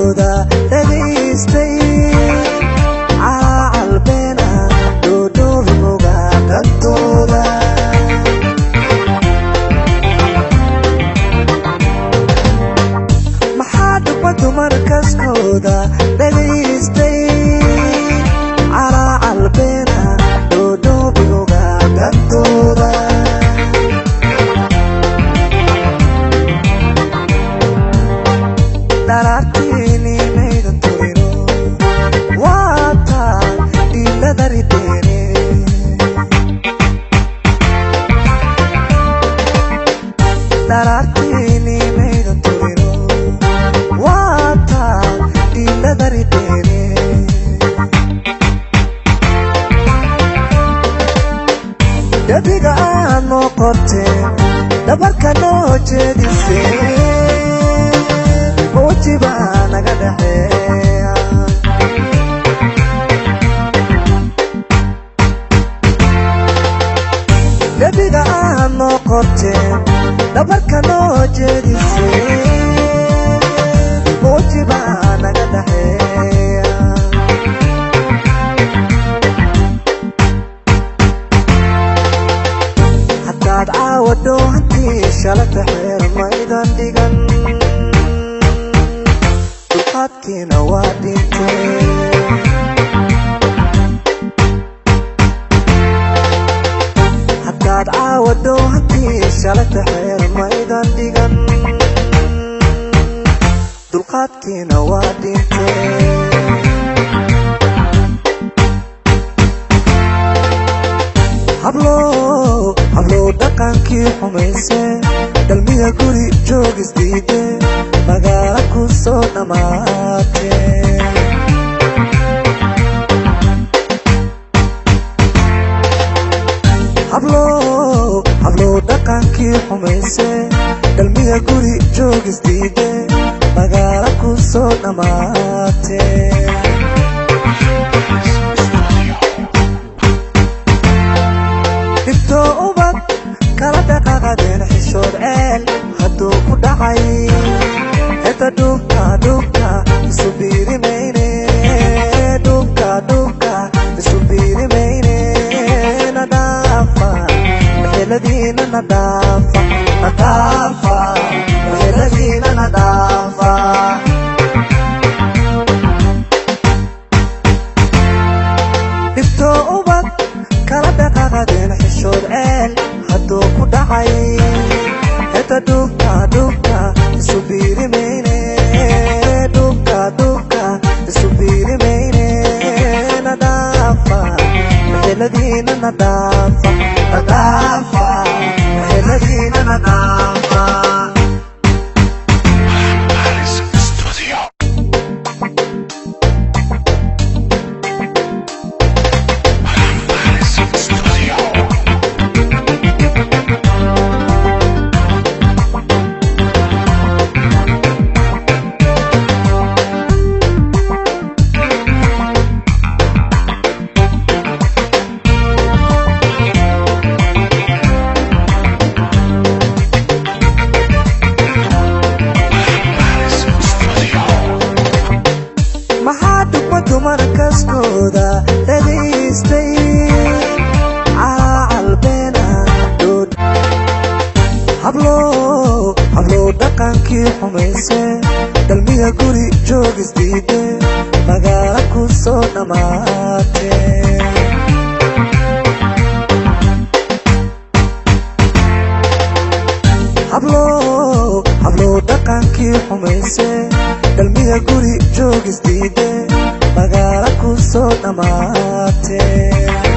kaskooda dhageystay calaalbeena doodoobigoga dantooda maxaa dhugma dumar kaskooda dhageystay calaalbeena doodoobigoga dantooda Daratini meidan turino wata dilla daritene Daratini meidan turino wata dilla daritene Dabiga no korte dabarka no jedise Ojiba naga dhaxeeya Dabiga no qorte dabarka noo jeedisay Ojiba naga dhaxeeya Hadaad caawado hantii shalata xeer maydan dhigan Dulqaadkiina waa dhintay Hadaad caawado hantii shalata xeer maydan dhigan Dulqaadkiina waa dhintay Hablo dhaqankii xumayse dhalmiga guri joogisdiide magaala ku soo dhamaatee Hablo dhaqankii xumayse dhalmiga guri joogisdiide magaala ku soo dhamaatee Dhibto ubad kala dhaqaaqadeen xishood ceel hadduu ku dhacay Heta dhubka isu biirimayne dhubka isu biirimayne nadaafa meheladiina nadaafa meheladiina nadaafa Dhibto ubad kala dhaqaaqadeen xishood ceel hadduu ku dhacay Heta dhubka isu biirimayne dhubka isu biirimayne nadaafa meheladiina nadaafa meheladiina nadaafa dumar kaskooda dhageystay calaalbeena dood Hablo dhaqankii xumayse dhalmiga guri joogisdiide magaala ku soo dhamaatee Hablo dhaqankii xumayse dhalmiga guri joogisdiide magaala ku soo dhamaatee